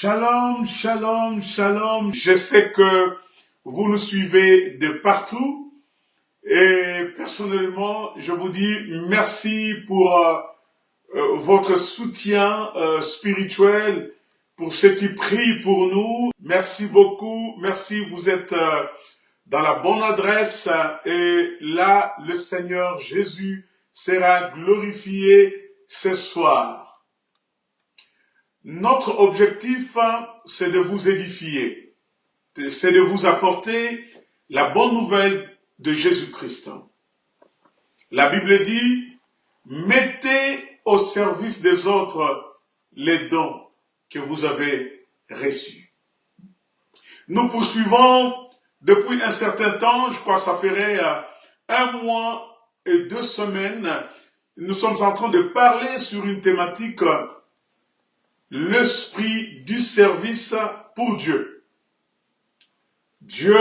Shalom, shalom, shalom. Je sais que vous nous suivez de partout et personnellement, je vous dis merci pour votre soutien spirituel, pour ceux qui prient pour nous. Merci beaucoup, merci, vous êtes dans la bonne adresse et là, le Seigneur Jésus sera glorifié ce soir. Notre objectif, c'est de vous édifier, c'est de vous apporter la bonne nouvelle de Jésus-Christ. La Bible dit, mettez au service des autres les dons que vous avez reçus. Nous poursuivons depuis un certain temps, je crois que ça ferait 1 mois et 2 semaines, nous sommes en train de parler sur une thématique l'esprit du service pour Dieu. Dieu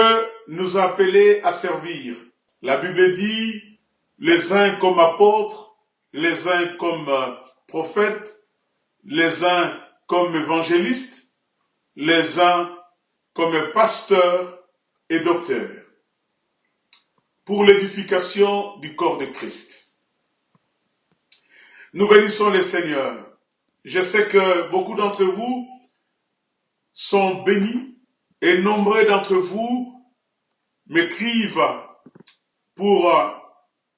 nous a appelés à servir. La Bible dit, les uns comme apôtres, les uns comme prophètes, les uns comme évangélistes, les uns comme pasteurs et docteurs, pour l'édification du corps de Christ. Nous bénissons le Seigneur. Je sais que beaucoup d'entre vous sont bénis et nombreux d'entre vous m'écrivent pour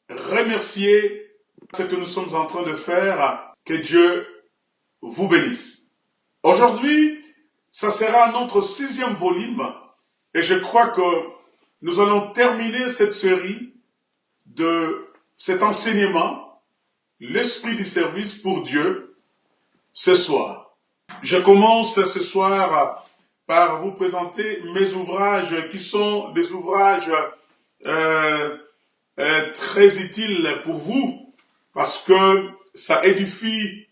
remercier ce que nous sommes en train de faire. Que Dieu vous bénisse. Aujourd'hui, ça sera notre 6e volume et je crois que nous allons terminer cette série de cet enseignement, l'esprit du service pour Dieu, ce soir. Je commence ce soir par vous présenter mes ouvrages qui sont des ouvrages très utiles pour vous parce que ça édifie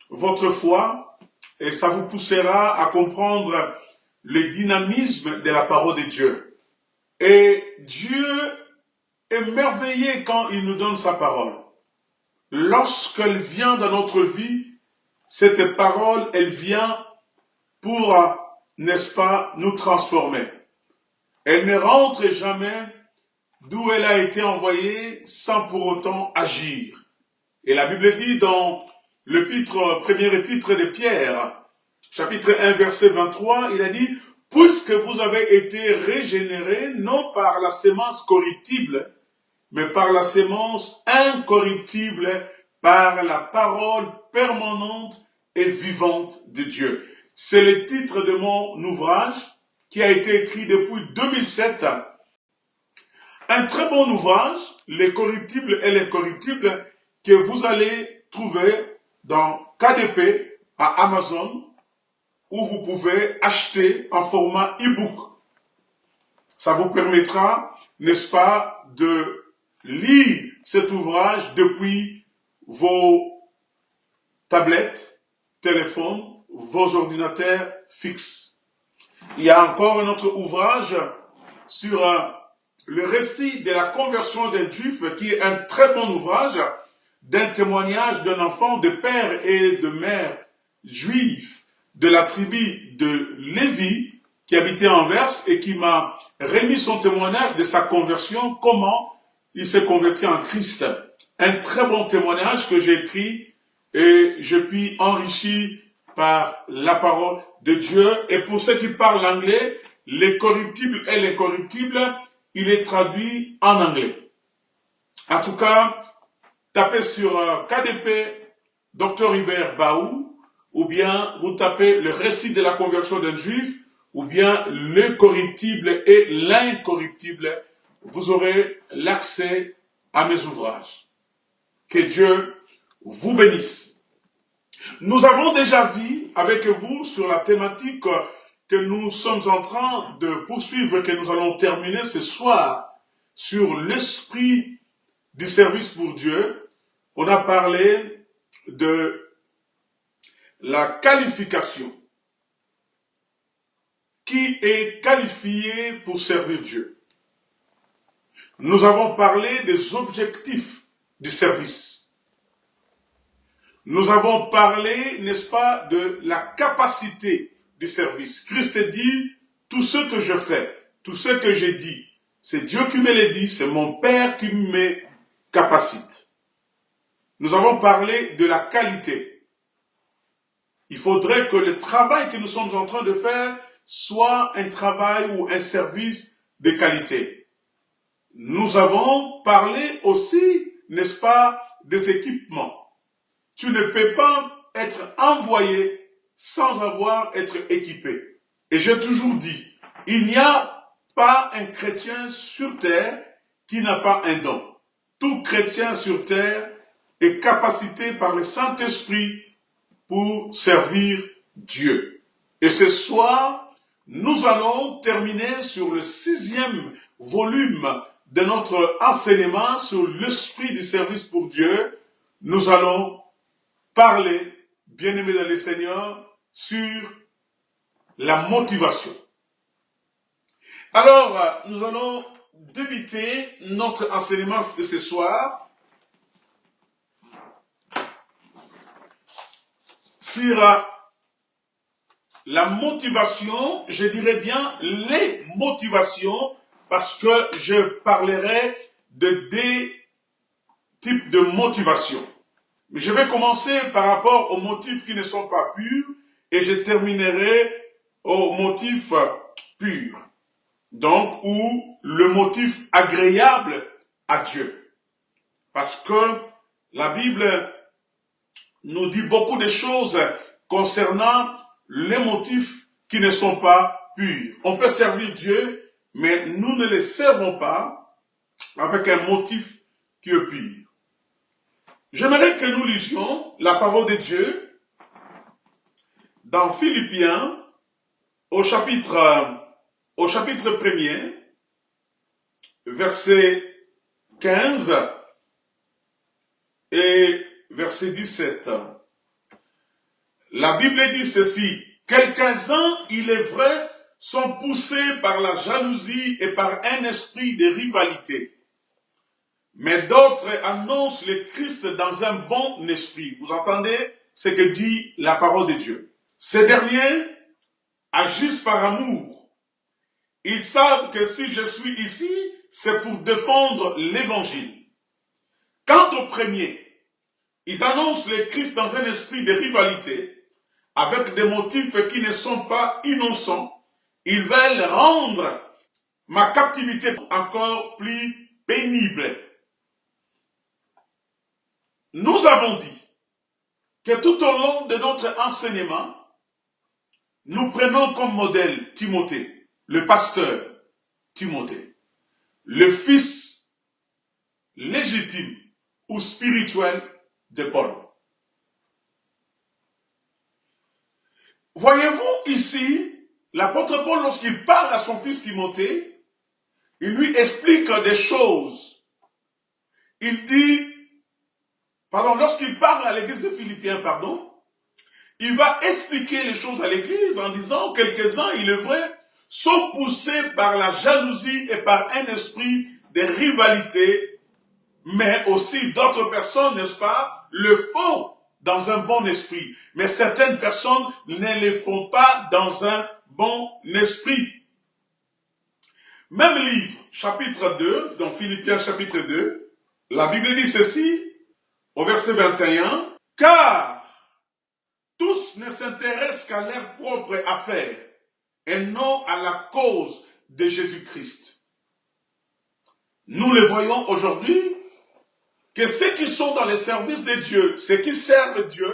votre foi et ça vous poussera à comprendre le dynamisme de la parole de Dieu. Et Dieu est merveilleux quand il nous donne sa parole. Lorsqu'elle vient dans notre vie, cette parole, elle vient pour, n'est-ce pas, nous transformer. Elle ne rentre jamais d'où elle a été envoyée sans pour autant agir. Et la Bible dit dans premier épître de Pierre, chapitre 1, verset 23, il a dit, « Puisque vous avez été régénérés, non par la sémence corruptible, mais par la sémence incorruptible, par la parole permanente et vivante de Dieu. » C'est le titre de mon ouvrage qui a été écrit depuis 2007. Un très bon ouvrage, Les corruptibles et l'incorruptible, que vous allez trouver dans KDP à Amazon, où vous pouvez acheter en format e-book. Ça vous permettra, n'est-ce pas, de lire cet ouvrage depuis vos tablettes, téléphones, vos ordinateurs fixes. Il y a encore un autre ouvrage sur le récit de la conversion d'un juif qui est un très bon ouvrage d'un témoignage d'un enfant de père et de mère juifs de la tribu de Lévi qui habitait à Anvers et qui m'a remis son témoignage de sa conversion, comment il s'est converti en Christ. Un très bon témoignage que j'ai écrit et je puis enrichir par la parole de Dieu. Et pour ceux qui parlent anglais, les corruptibles et les corruptibles, il est traduit en anglais. En tout cas, tapez sur KDP, Dr Hubert Baou, ou bien vous tapez le récit de la conversion d'un juif, ou bien le corruptible et l'incorruptible. Vous aurez l'accès à mes ouvrages. Que Dieu vous bénisse. Nous avons déjà vu avec vous sur la thématique que nous sommes en train de poursuivre, que nous allons terminer ce soir, sur l'esprit du service pour Dieu. On a parlé de la qualification. Qui est qualifié pour servir Dieu? Nous avons parlé des objectifs du service. Nous avons parlé, n'est-ce pas, de la capacité du service. Christ dit, tout ce que je fais, tout ce que j'ai dit, c'est Dieu qui me le dit, c'est mon Père qui me capacite. Nous avons parlé de la qualité. Il faudrait que le travail que nous sommes en train de faire soit un travail ou un service de qualité. Nous avons parlé aussi, n'est-ce pas, des équipements. Tu ne peux pas être envoyé sans avoir été équipé. Et j'ai toujours dit, il n'y a pas un chrétien sur terre qui n'a pas un don. Tout chrétien sur terre est capacité par le Saint-Esprit pour servir Dieu. Et ce soir, nous allons terminer sur le 6e volume de notre enseignement sur l'esprit du service pour Dieu. Nous allons parler, bien-aimés dans le Seigneur, sur la motivation. Alors, nous allons débuter notre enseignement de ce soir sur la motivation, je dirais bien les motivations, parce que je parlerai de 2 types de motivation. Mais je vais commencer par rapport aux motifs qui ne sont pas purs et je terminerai aux motifs purs. Donc, ou le motif agréable à Dieu. Parce que la Bible nous dit beaucoup de choses concernant les motifs qui ne sont pas purs. On peut servir Dieu, mais nous ne le servons pas avec un motif qui est pur. J'aimerais que nous lisions la parole de Dieu dans Philippiens au chapitre 1er, verset 15 et verset 17. La Bible dit ceci, « Quelques-uns, il est vrai, sont poussés par la jalousie et par un esprit de rivalité. Mais d'autres annoncent le Christ dans un bon esprit. » Vous entendez ce que dit la parole de Dieu. Ces derniers agissent par amour. Ils savent que si je suis ici, c'est pour défendre l'évangile. Quant aux premiers, ils annoncent le Christ dans un esprit de rivalité, avec des motifs qui ne sont pas innocents. Ils veulent rendre ma captivité encore plus pénible. Nous avons dit que tout au long de notre enseignement, nous prenons comme modèle Timothée, le pasteur Timothée, le fils légitime ou spirituel de Paul. Voyez-vous ici, l'apôtre Paul, lorsqu'il parle à son fils Timothée, il lui explique des choses. Il dit, lorsqu'il parle à l'église de Philippiens, il va expliquer les choses à l'église en disant, quelques-uns, il est vrai, sont poussés par la jalousie et par un esprit de rivalité, mais aussi d'autres personnes, n'est-ce pas, le font dans un bon esprit. Mais certaines personnes ne le font pas dans un bon esprit. Même livre, chapitre 2, dans Philippiens chapitre 2, la Bible dit ceci, au verset 21, « Car tous ne s'intéressent qu'à leur propre affaire et non à la cause de Jésus-Christ. » Nous le voyons aujourd'hui que ceux qui sont dans le service de Dieu, ceux qui servent Dieu,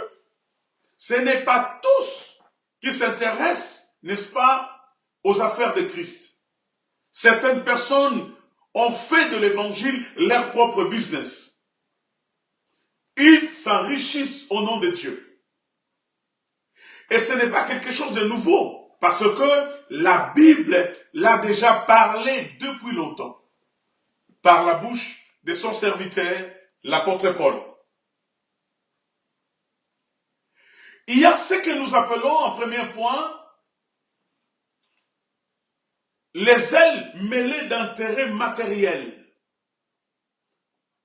ce n'est pas tous qui s'intéressent, n'est-ce pas, aux affaires de Christ. Certaines personnes ont fait de l'évangile leur propre business. Ils s'enrichissent au nom de Dieu. Et ce n'est pas quelque chose de nouveau, parce que la Bible l'a déjà parlé depuis longtemps, par la bouche de son serviteur, l'apôtre Paul. Il y a ce que nous appelons en premier point les ailes mêlées d'intérêts matériels.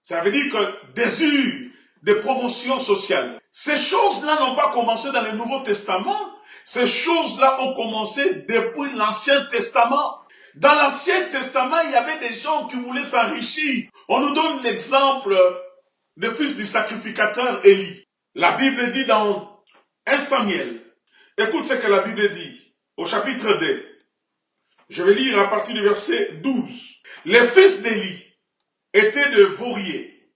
Ça veut dire que désir de promotion sociale. Ces choses-là n'ont pas commencé dans le Nouveau Testament, Ces choses-là ont commencé depuis l'Ancien Testament. Dans l'Ancien Testament, il y avait des gens qui voulaient s'enrichir. On nous donne l'exemple du fils du sacrificateur Élie. La Bible dit dans 1 Samuel, écoute ce que la Bible dit au chapitre 2. Je vais lire à partir du verset 12. Les fils d'Élie étaient de vauriers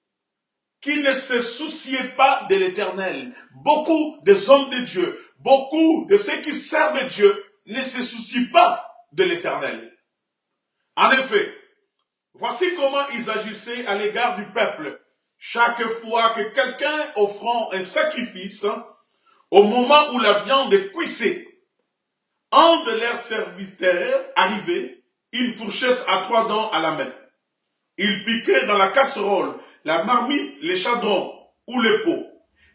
qui ne se souciaient pas de l'Éternel. Beaucoup des hommes de Dieu, beaucoup de ceux qui servent Dieu ne se soucient pas de l'Éternel. En effet, voici comment ils agissaient à l'égard du peuple. Chaque fois que quelqu'un offrant un sacrifice, au moment où la viande est cuissée, un de leurs serviteurs arrivait, une fourchette à 3 dents à la main. Il piquait dans la casserole, la marmite, les chadrons ou les pots,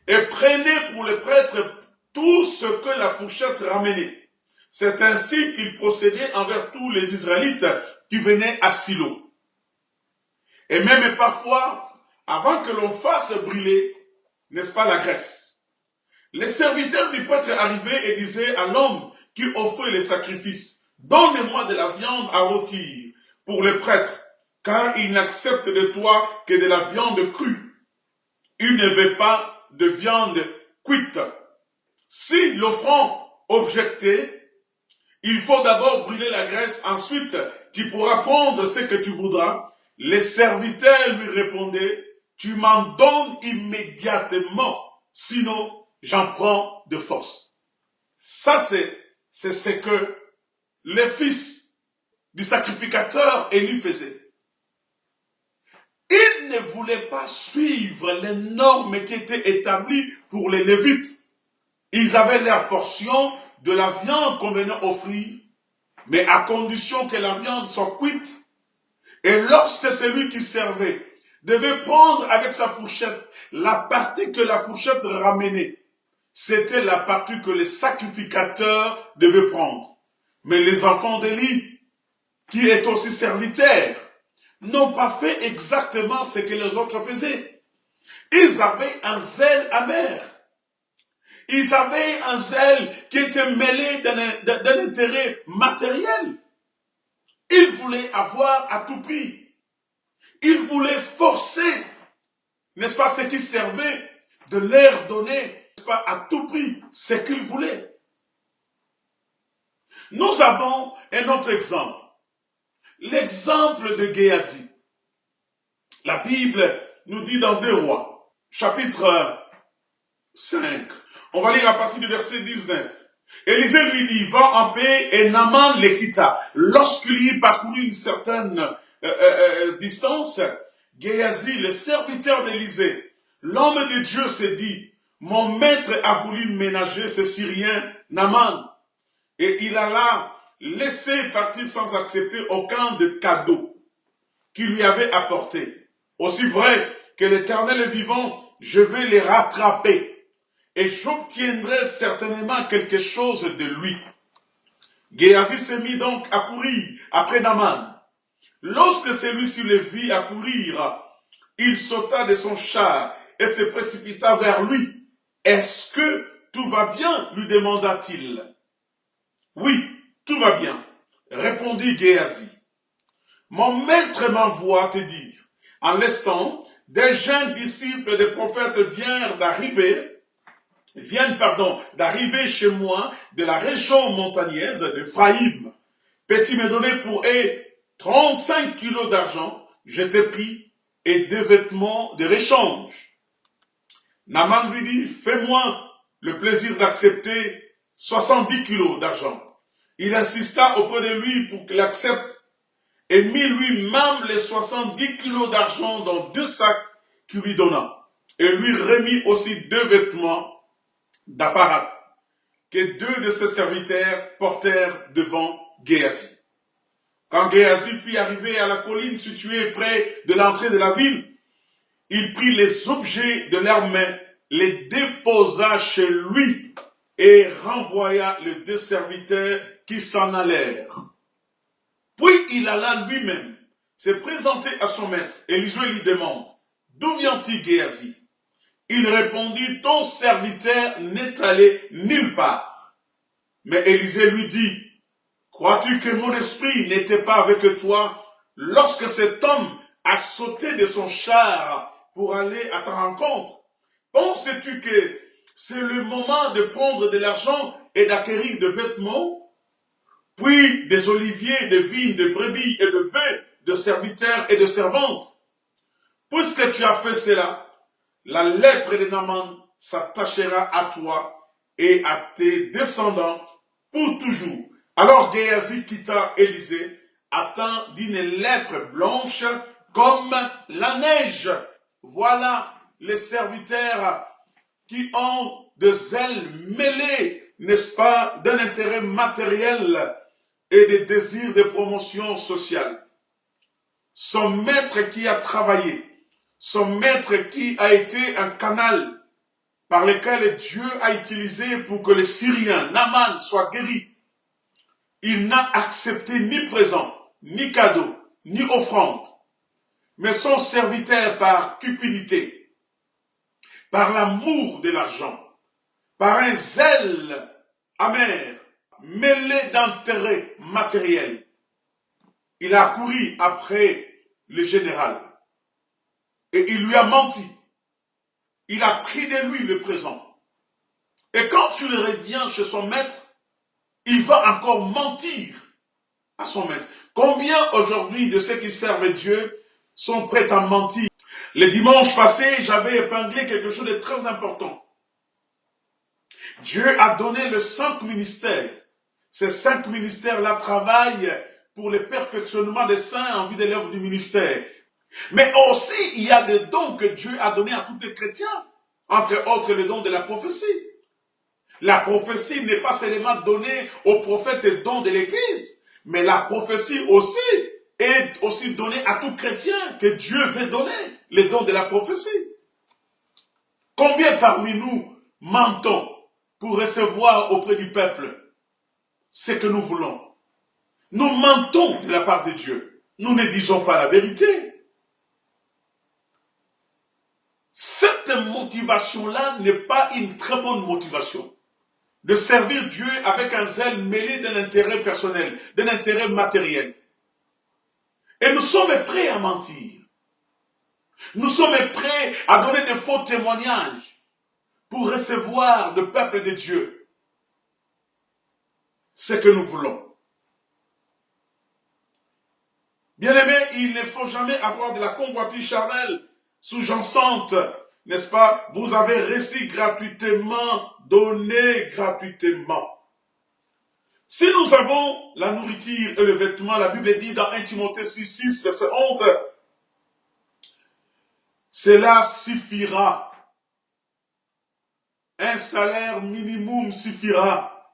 et prenait pour le prêtre tout ce que la fourchette ramenait. C'est ainsi qu'il procédait envers tous les Israélites qui venaient à Silo. Et même parfois, avant que l'on fasse brûler, n'est-ce pas, la graisse, les serviteurs du prêtre arrivaient et disaient à l'homme qui offrait les sacrifices, « Donne-moi de la viande à rôtir pour le prêtre, car il n'accepte de toi que de la viande crue. Il ne veut pas de viande cuite. » Si l'offrant objectait, il faut d'abord brûler la graisse, ensuite tu pourras prendre ce que tu voudras. Les serviteurs lui répondaient, « Tu m'en donnes immédiatement, sinon j'en prends de force. » Ça, c'est ce que les fils du sacrificateur Élie faisaient. Ils ne voulaient pas suivre les normes qui étaient établies pour les Lévites. Ils avaient leur portion de la viande qu'on venait offrir, mais à condition que la viande soit cuite. Et lorsque celui qui servait devait prendre avec sa fourchette la partie que la fourchette ramenait, c'était la partie que les sacrificateurs devaient prendre. Mais les enfants d'Élie, qui étaient aussi serviteurs, n'ont pas fait exactement ce que les autres faisaient. Ils avaient un zèle amer. Ils avaient un zèle qui était mêlé d'un intérêt matériel. Ils voulaient avoir à tout prix. Ils voulaient forcer, n'est-ce pas, ceux qui servaient, de leur donner, n'est-ce pas, à tout prix, ce qu'ils voulaient. Nous avons un autre exemple. L'exemple de Géasi. La Bible nous dit dans 2 Rois, chapitre 5. On va lire à partir du verset 19. Élisée lui dit, va en paix, et Naaman les quitta. Lorsqu'il y parcourut une certaine distance, Géasi, le serviteur d'Élisée, l'homme de Dieu, s'est dit, mon maître a voulu ménager ce Syrien Naaman, et il alla laisser partir sans accepter aucun de cadeau qu'il lui avait apporté. Aussi vrai que l'Éternel est vivant, je vais les rattraper. Et j'obtiendrai certainement quelque chose de lui. Géasi se mit donc à courir après Naaman. Lorsque celui-ci le vit accourir, il sauta de son char et se précipita vers lui. Est-ce que tout va bien? Lui demanda-t-il. Oui, tout va bien, répondit Géasi. Mon maître m'envoie te dire, en l'instant, des jeunes disciples des prophètes viennent d'arriver chez moi de la région montagneuse d'Ephraïm. Peux-tu me donner pour eux 35 kilos d'argent, je t'ai pris, et 2 vêtements de réchange. Naaman lui dit, fais-moi le plaisir d'accepter 70 kilos d'argent. Il insista auprès de lui pour qu'il accepte et mit lui-même les 70 kilos d'argent dans 2 sacs qu'il lui donna. Et lui remit aussi 2 vêtements d'apparat que 2 de ses serviteurs portèrent devant Géasi. Quand Géasi fut arrivé à la colline située près de l'entrée de la ville, il prit les objets de leurs mains, les déposa chez lui et renvoya les 2 serviteurs qui s'en allèrent. Puis il alla lui-même se présenter à son maître. Élisée lui demande, d'où vient-il Géasi? Il répondit, ton serviteur n'est allé nulle part. Mais Élisée lui dit, crois-tu que mon esprit n'était pas avec toi lorsque cet homme a sauté de son char pour aller à ta rencontre? Penses-tu que c'est le moment de prendre de l'argent et d'acquérir des vêtements, puis des oliviers, des vignes, des brebis et de bœufs, de serviteurs et de servantes? Puisque tu as fait cela, la lèpre de Naaman s'attachera à toi et à tes descendants pour toujours. Alors Géasi quitta Élisée, atteint d'une lèpre blanche comme la neige. Voilà les serviteurs qui ont des ailes mêlées, n'est-ce pas, d'un intérêt matériel et des désirs de promotion sociale. Son maître qui a travaillé, son maître qui a été un canal par lequel Dieu a utilisé pour que le Syrien, Naaman, soit guéri. Il n'a accepté ni présent, ni cadeau, ni offrande, mais son serviteur par cupidité, par l'amour de l'argent, par un zèle amer, mêlé d'intérêts matériels. Il a couru après le général et il lui a menti. Il a pris de lui le présent. Et quand tu le reviens chez son maître, il va encore mentir à son maître. Combien aujourd'hui de ceux qui servent Dieu sont prêts à mentir? Le dimanche passé, j'avais épinglé quelque chose de très important. Dieu a donné les 5 ministères. Ces 5 ministères-là travaillent pour le perfectionnement des saints en vue de l'œuvre du ministère. Mais aussi, il y a des dons que Dieu a donnés à tous les chrétiens. Entre autres, le don de la prophétie. La prophétie n'est pas seulement donnée aux prophètes et dons de l'Église, mais la prophétie aussi est aussi donnée à tout chrétien que Dieu veut donner les dons de la prophétie. Combien parmi nous mentons pour recevoir auprès du peuple ce que nous voulons? Nous mentons de la part de Dieu. Nous ne disons pas la vérité. Cette motivation-là n'est pas une très bonne motivation. De servir Dieu avec un zèle mêlé d'un intérêt personnel, d'un intérêt matériel. Et nous sommes prêts à mentir. Nous sommes prêts à donner de faux témoignages pour recevoir du peuple de Dieu ce que nous voulons. Bien-aimés, il ne faut jamais avoir de la convoitise charnelle sous-jacente, n'est-ce pas? Vous avez reçu gratuitement, donné gratuitement. Si nous avons la nourriture et le vêtement, la Bible dit dans 1 Timothée 6, verset 11, cela suffira. Un salaire minimum suffira.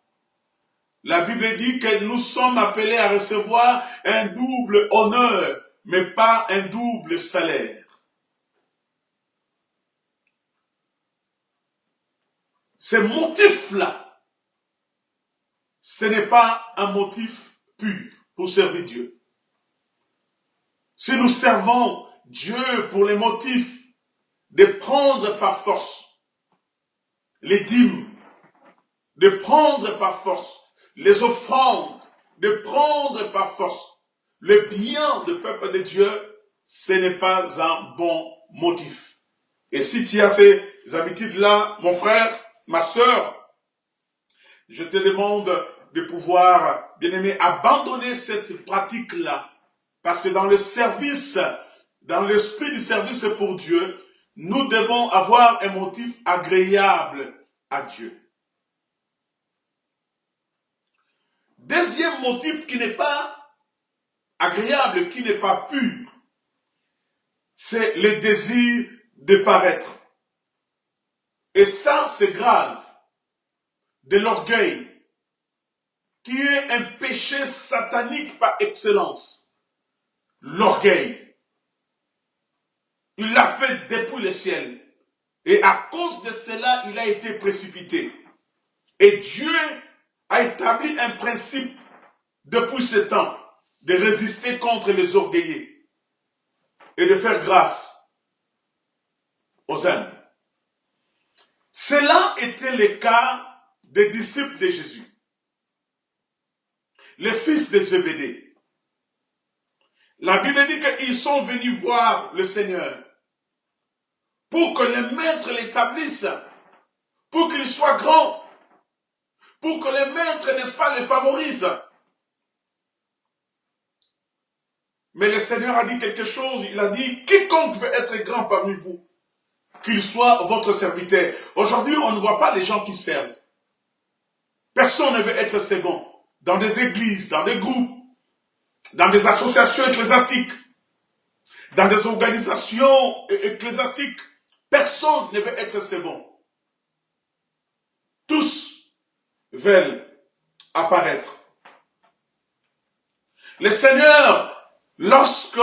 La Bible dit que nous sommes appelés à recevoir un double honneur, mais pas un double salaire. Ce motif-là, ce n'est pas un motif pur pour servir Dieu. Si nous servons Dieu pour les motifs de prendre par force les dîmes, de prendre par force les offrandes, de prendre par force le bien du peuple de Dieu, ce n'est pas un bon motif. Et si tu as ces habitudes-là, mon frère, ma sœur, je te demande de pouvoir, bien-aimé, abandonner cette pratique-là. Parce que dans le service, dans l'esprit du service pour Dieu, nous devons avoir un motif agréable à Dieu. Deuxième motif qui n'est pas agréable, qui n'est pas pur, c'est le désir de paraître. Et ça, c'est grave. De l'orgueil, qui est un péché satanique par excellence. L'orgueil. Il l'a fait depuis le ciel. Et à cause de cela, il a été précipité. Et Dieu a établi un principe depuis ce temps de résister contre les orgueillés et de faire grâce aux humbles. Cela était le cas des disciples de Jésus. les fils de Zébédée. La Bible dit qu'ils sont venus voir le Seigneur pour que le maître l'établisse, pour qu'il soit grand, pour que le maître, n'est-ce pas, les favorise. Mais le Seigneur a dit quelque chose, il a dit, quiconque veut être grand parmi vous, qu'il soit votre serviteur. Aujourd'hui, on ne voit pas les gens qui servent. Personne ne veut être second. Dans des églises, dans des groupes, dans des associations ecclésiastiques, dans des organisations ecclésiastiques, personne ne veut être second. Tous veulent apparaître. Le Seigneur, lorsque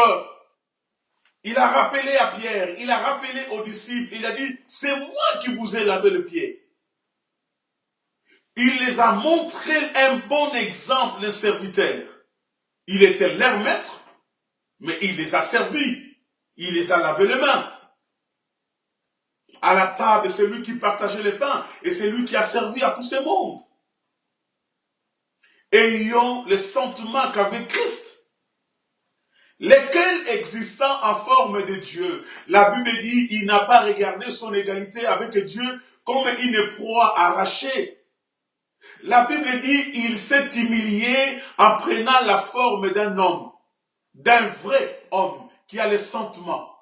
il a rappelé à Pierre, il a rappelé aux disciples, il a dit, c'est moi qui vous ai lavé le pied. Il les a montré un bon exemple de serviteur. Il était leur maître, mais il les a servis. Il les a lavé les mains. À la table, c'est lui qui partageait les pains et c'est lui qui a servi à tout ce monde. Ayant le sentiment qu'avait Christ, lequel existant en forme de Dieu, la Bible dit, il n'a pas regardé son égalité avec Dieu comme une proie arrachée. La Bible dit, il s'est humilié en prenant la forme d'un homme, d'un vrai homme qui a les sentiments.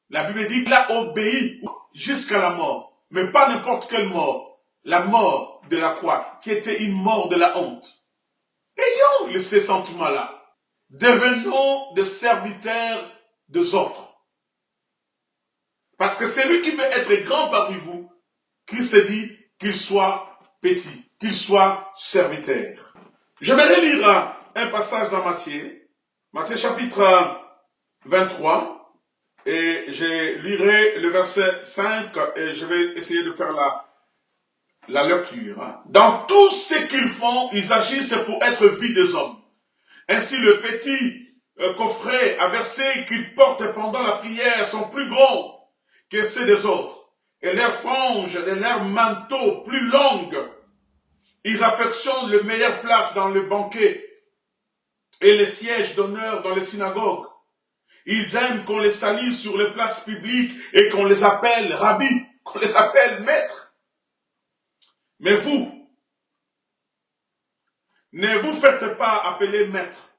La Bible dit qu'il a obéi jusqu'à la mort, mais pas n'importe quelle mort, la mort de la croix, qui était une mort de la honte. Ayons ces sentiments-là. Devenons des serviteurs des autres. Parce que celui qui veut être grand parmi vous, Christ dit qu'il soit petit, qu'il soit serviteur. Je vais lire un passage dans Matthieu chapitre 23, et je lirai le verset 5, et je vais essayer de faire la lecture. Dans tout ce qu'ils font, ils agissent pour être vus des hommes. Ainsi, le petit coffret à verset qu'ils portent pendant la prière sont plus grands que ceux des autres. Et leurs franges et leurs manteaux plus longues. Ils affectionnent les meilleures places dans le banquet et les sièges d'honneur dans les synagogues. Ils aiment qu'on les salue sur les places publiques et qu'on les appelle rabbi, qu'on les appelle maître. Mais vous, ne vous faites pas appeler maître,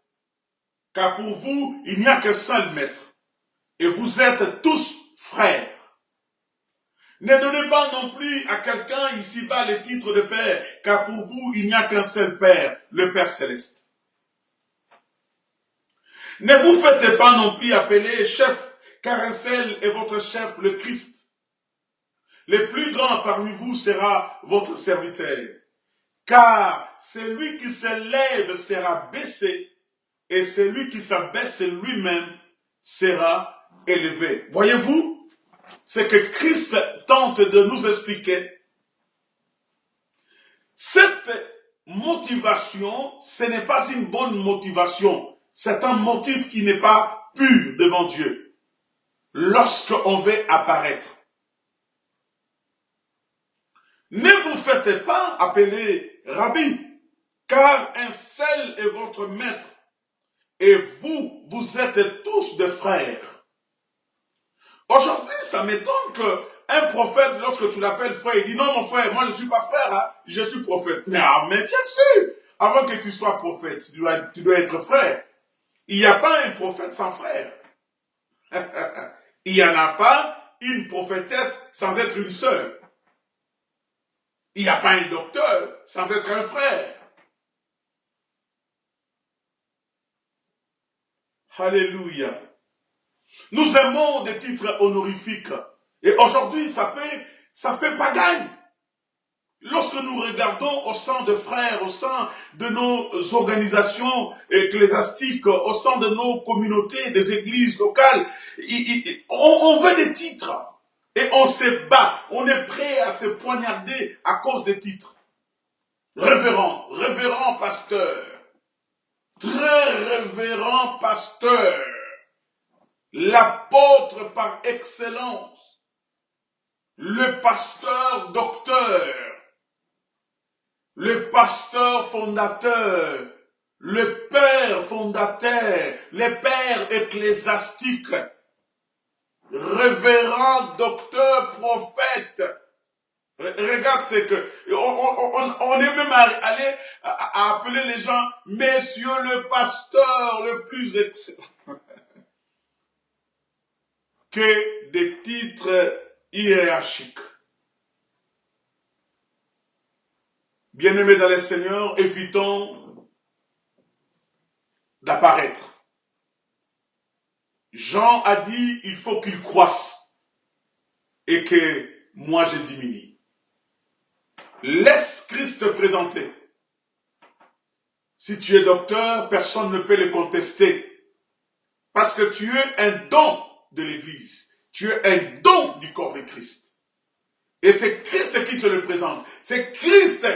car pour vous, il n'y a qu'un seul maître, et vous êtes tous frères. Ne donnez pas non plus à quelqu'un ici-bas le titre de père, car pour vous, il n'y a qu'un seul père, le Père Céleste. Ne vous faites pas non plus appeler chef, car un seul est votre chef, le Christ. Le plus grand parmi vous sera votre serviteur, car celui qui s'élève sera baissé, et celui qui s'abaisse lui-même sera élevé. Voyez-vous, ce que Christ tente de nous expliquer. Cette motivation, ce n'est pas une bonne motivation. C'est un motif qui n'est pas pur devant Dieu. Lorsqu'on veut apparaître. Ne vous faites pas appeler rabbi, car un seul est votre maître, et vous, vous êtes tous des frères. Aujourd'hui, ça m'étonne qu'un prophète, lorsque tu l'appelles frère, il dit non mon frère, moi je ne suis pas frère, hein, je suis prophète. Mais bien sûr, avant que tu sois prophète, tu dois être frère. Il n'y a pas un prophète sans frère. Il n'y en a pas une prophétesse sans être une sœur. Il n'y a pas un docteur sans être un frère. Alléluia. Nous aimons des titres honorifiques. Et aujourd'hui, ça fait pagaille. Lorsque nous regardons au sein de frères, au sein de nos organisations ecclésiastiques, au sein de nos communautés, des églises locales, on veut des titres. Et on se bat, on est prêt à se poignarder à cause des titres. Révérend pasteur, très révérend pasteur, l'apôtre par excellence, le pasteur docteur. le pasteur fondateur, le père fondateur, les pères ecclésiastiques, révérend, docteur, prophète. Regarde ce que... On est même allé à appeler les gens, messieurs le pasteur le plus excellent. Que des titres hiérarchiques. Bien-aimés dans le Seigneur, évitons d'apparaître. Jean a dit, il faut qu'il croisse et que moi je diminue. Laisse Christ te présenter. Si tu es docteur, personne ne peut le contester. Parce que tu es un don de l'Église. Tu es un don du corps de Christ. Et c'est Christ qui te le présente. C'est Christ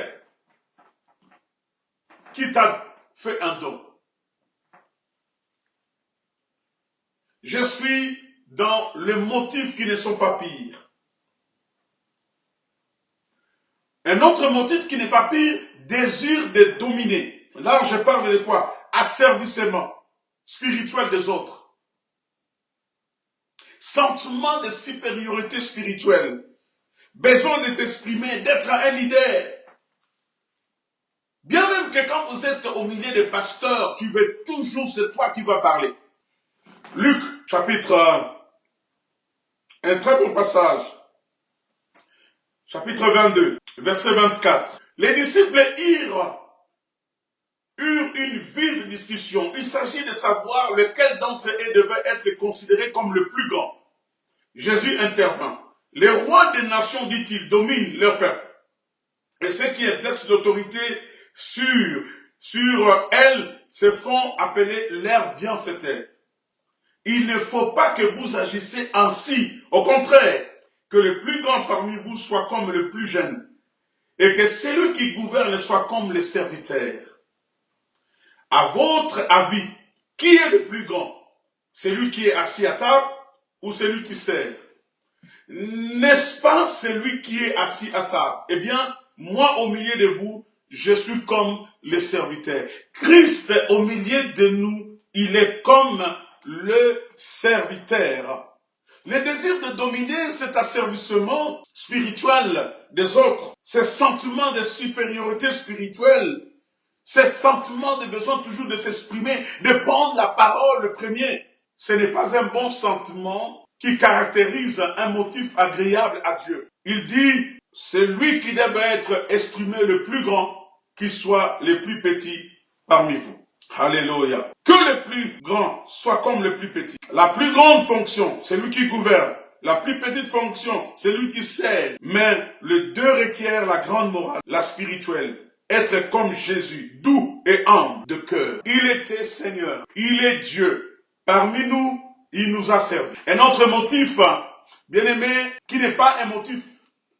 qui t'a fait un don. Je suis dans les motifs qui ne sont pas pires. Un autre motif qui n'est pas pire, désir de dominer. Là, je parle de quoi? Asservissement spirituel des autres. Sentiment de supériorité spirituelle. Besoin de s'exprimer, d'être un leader. Bien même que quand vous êtes au milieu des pasteurs, tu veux toujours, c'est toi qui vas parler. Luc, chapitre 1, un très bon passage. Chapitre 22, verset 24. Les disciples eurent une vive discussion. Il s'agit de savoir lequel d'entre eux devait être considéré comme le plus grand. Jésus intervint. Les rois des nations, dit-il, dominent leur peuple. Et ceux qui exercent l'autorité sur elles se font appeler leurs bienfaiteurs. Il ne faut pas que vous agissiez ainsi. Au contraire, que le plus grand parmi vous soit comme le plus jeune, et que celui qui gouverne soit comme le serviteur. À votre avis, qui est le plus grand? Celui qui est assis à table ou celui qui sert? N'est-ce pas celui qui est assis à table? Eh bien, moi au milieu de vous, je suis comme le serviteur. Christ au milieu de nous, il est comme le serviteur. Le désir de dominer, cet asservissement spirituel des autres, ce sentiment de supériorité spirituelle, ce sentiment de besoin toujours de s'exprimer, de prendre la parole le premier, ce n'est pas un bon sentiment qui caractérise un motif agréable à Dieu. Il dit, c'est lui qui devait être estimé le plus grand, qui soit le plus petit parmi vous. Alléluia. Que le plus grand soit comme le plus petit. La plus grande fonction, c'est lui qui gouverne. La plus petite fonction, c'est lui qui sert. Mais les deux requièrent la grande morale, la spirituelle. Être comme Jésus, doux et humble de cœur. Il était Seigneur. Il est Dieu. Parmi nous, il nous a servi. Un autre motif, bien-aimé, qui n'est pas un motif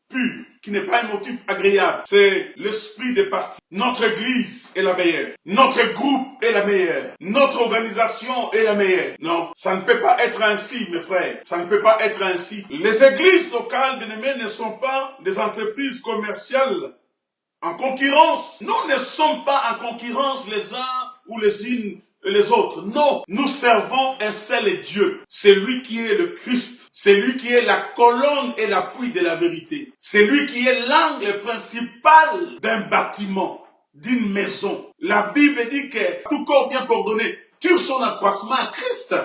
pur, qui n'est pas un motif agréable, c'est l'esprit de parti. Notre église est la meilleure. Notre groupe est la meilleure. Notre organisation est la meilleure. Non, ça ne peut pas être ainsi, mes frères. Ça ne peut pas être ainsi. Les églises locales, bien-aimés, ne sont pas des entreprises commerciales en concurrence. Nous ne sommes pas en concurrence les uns ou les unes et les autres. Non, nous servons un seul Dieu. C'est lui qui est le Christ. C'est lui qui est la colonne et l'appui de la vérité. C'est lui qui est l'angle principal d'un bâtiment, d'une maison. La Bible dit que tout corps bien coordonné tire son accroissement à Christ.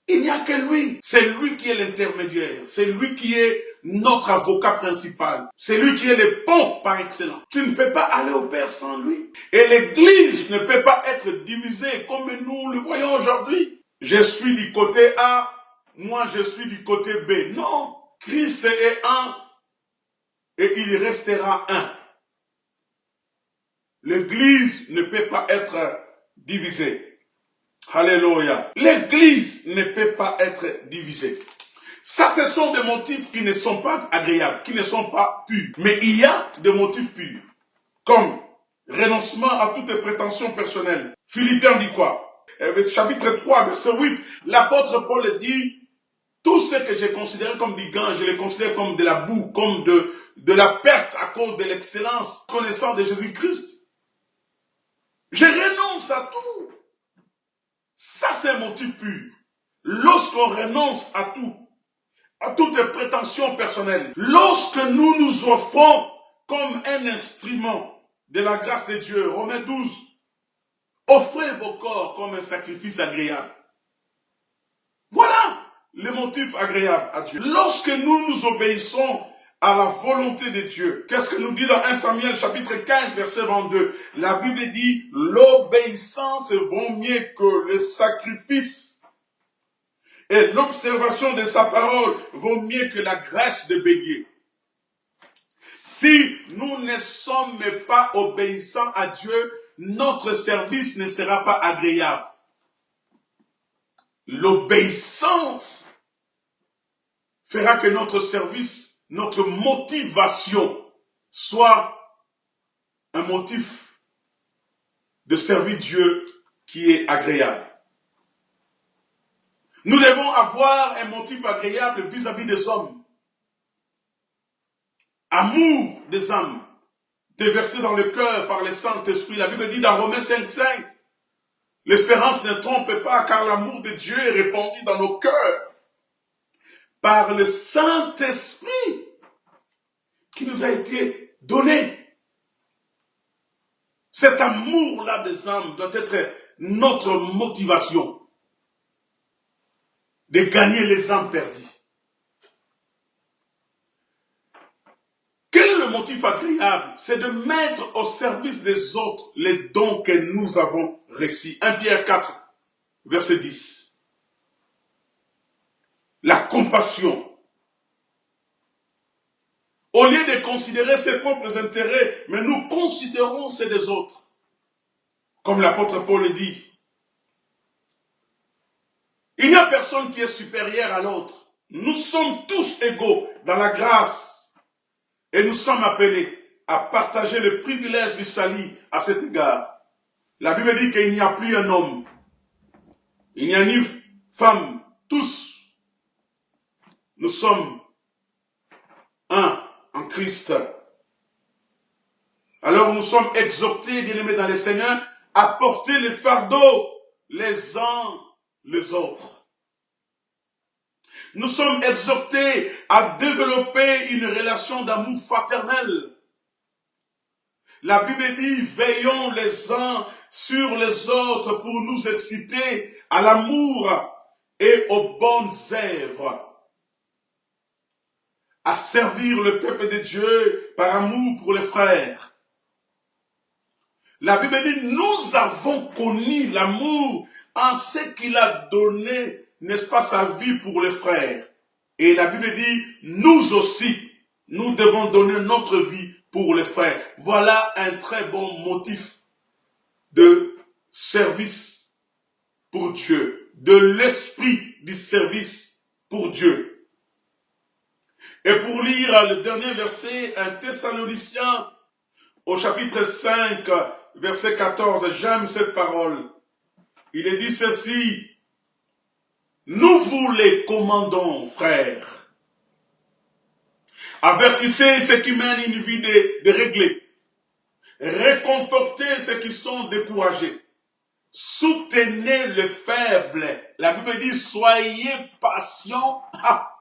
Il n'y a que lui. C'est lui qui est l'intermédiaire. C'est lui qui est notre avocat principal. C'est lui qui est le pont par excellence. Tu ne peux pas aller au Père sans lui. Et l'église ne peut pas être divisée comme nous le voyons aujourd'hui. Je suis du côté A, moi je suis du côté B. Non, Christ est un et il restera un. L'église ne peut pas être divisée. Alléluia. L'église ne peut pas être divisée. Ça, ce sont des motifs qui ne sont pas agréables, qui ne sont pas purs. Mais il y a des motifs purs, comme renoncement à toutes les prétentions personnelles. Philippiens dit quoi? Chapitre 3, verset 8, l'apôtre Paul dit, tout ce que j'ai considéré comme du gant, je les considère comme de la boue, comme de la perte à cause de l'excellence connaissance de Jésus-Christ. Je renonce à tout. Ça, c'est un motif pur. Lorsqu'on renonce à tout, à toutes les prétentions personnelles, lorsque nous nous offrons comme un instrument de la grâce de Dieu, Romains 12, offrez vos corps comme un sacrifice agréable. Voilà le motif agréable à Dieu. Lorsque nous nous obéissons à la volonté de Dieu, qu'est-ce que nous dit dans 1 Samuel chapitre 15 verset 22? La Bible dit, l'obéissance vaut mieux que le sacrifice et l'observation de sa parole vaut mieux que la graisse de bélier. Si nous ne sommes pas obéissants à Dieu, notre service ne sera pas agréable. L'obéissance fera que notre service, notre motivation soit un motif de servir Dieu qui est agréable. Nous devons avoir un motif agréable vis-à-vis des hommes. Amour des âmes, déversé dans le cœur par le Saint-Esprit. La Bible dit dans Romains 5:5, l'espérance ne trompe pas car l'amour de Dieu est répandu dans nos cœurs par le Saint-Esprit qui nous a été donné. Cet amour-là des âmes doit être notre motivation de gagner les âmes perdues. Quel est le motif agréable? C'est de mettre au service des autres les dons que nous avons reçus. 1 Pierre 4, verset 10. La compassion. Au lieu de considérer ses propres intérêts, mais nous considérons ceux des autres. Comme l'apôtre Paul le dit. Il n'y a personne qui est supérieur à l'autre. Nous sommes tous égaux dans la grâce. Et nous sommes appelés à partager le privilège du salut à cet égard. La Bible dit qu'il n'y a plus un homme. Il n'y a ni femme. Tous, nous sommes un en Christ. Alors nous sommes exhortés, bien-aimés dans le Seigneur, à porter le fardeau les uns les autres. Nous sommes exhortés à développer une relation d'amour fraternel. La Bible dit, veillons les uns sur les autres pour nous exciter à l'amour et aux bonnes œuvres. À servir le peuple de Dieu par amour pour les frères. La Bible dit, nous avons connu l'amour en ce qu'il a donné, n'est-ce pas, sa vie pour les frères. Et la Bible dit, nous aussi, nous devons donner notre vie pour les frères. Voilà un très bon motif de service pour Dieu, de l'esprit du service pour Dieu. Et pour lire le dernier verset, 1 Thessaloniciens, au chapitre 5, verset 14, j'aime cette parole. Il est dit ceci, nous vous les commandons, frères. Avertissez ceux qui mènent une vie déréglée. Réconfortez ceux qui sont découragés. Soutenez les faibles. La Bible dit, soyez patients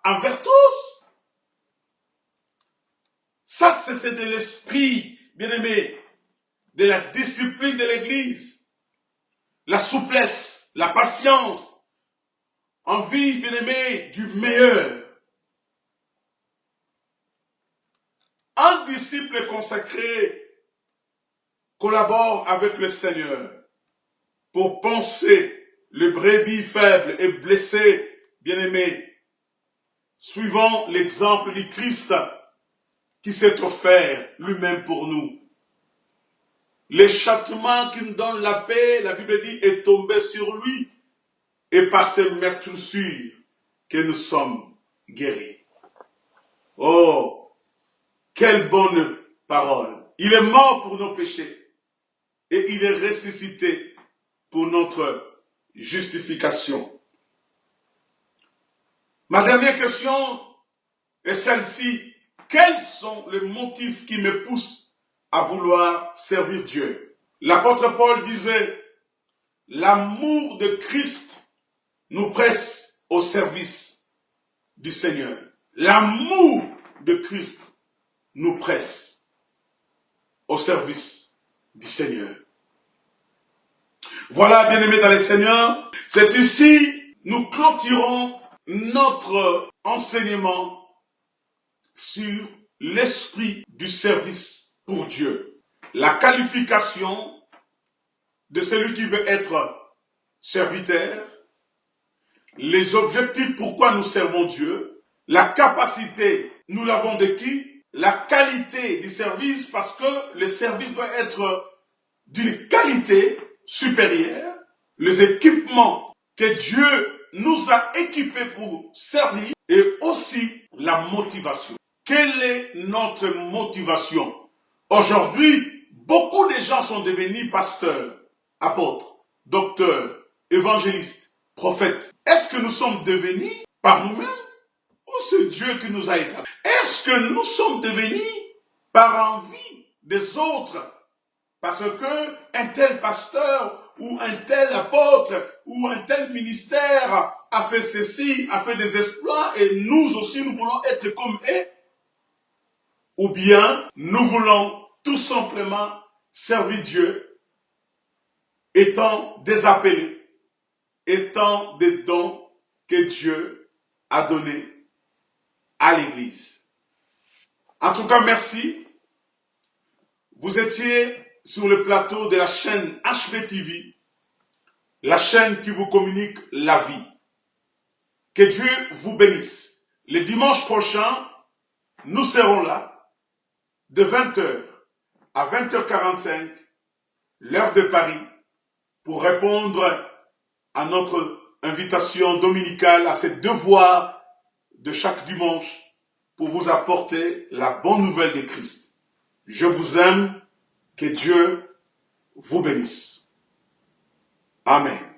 envers tous. Ça, c'est de l'esprit, bien-aimé, de la discipline de l'Église. La souplesse, la patience, envie, bien-aimé, du meilleur. Un disciple consacré collabore avec le Seigneur pour penser le brebis faible et blessé, bien-aimé, suivant l'exemple du Christ qui s'est offert lui-même pour nous. Le châtiment qui nous donne la paix, la Bible dit, est tombé sur lui et par ses meurtrissures que nous sommes guéris. Oh, quelle bonne parole. Il est mort pour nos péchés et il est ressuscité pour notre justification. Ma dernière question est celle-ci. Quels sont les motifs qui me poussent à vouloir servir Dieu? L'apôtre Paul disait, l'amour de Christ nous presse au service du Seigneur. L'amour de Christ nous presse au service du Seigneur. Voilà, bien-aimés dans le Seigneur, c'est ici, nous clôturons notre enseignement sur l'esprit du service pour Dieu. La qualification de celui qui veut être serviteur, les objectifs pourquoi nous servons Dieu, la capacité, nous l'avons de qui? La qualité du service, parce que le service doit être d'une qualité supérieure, les équipements que Dieu nous a équipés pour servir, et aussi la motivation. Quelle est notre motivation? Aujourd'hui, beaucoup de gens sont devenus pasteurs, apôtres, docteurs, évangélistes, prophètes. Est-ce que nous sommes devenus par nous-mêmes? Ou c'est Dieu qui nous a établis? Est-ce que nous sommes devenus par envie des autres? Parce que un tel pasteur ou un tel apôtre ou un tel ministère a fait ceci, a fait des exploits et nous aussi nous voulons être comme eux? Ou bien nous voulons tout simplement servir Dieu étant des appelés, étant des dons que Dieu a donnés à l'Église. En tout cas, merci. Vous étiez sur le plateau de la chaîne HB TV, la chaîne qui vous communique la vie. Que Dieu vous bénisse. Le dimanche prochain, nous serons là de 20h à 20h45, l'heure de Paris, pour répondre à notre invitation dominicale, à ce devoir de chaque dimanche, pour vous apporter la bonne nouvelle de Christ. Je vous aime, que Dieu vous bénisse. Amen.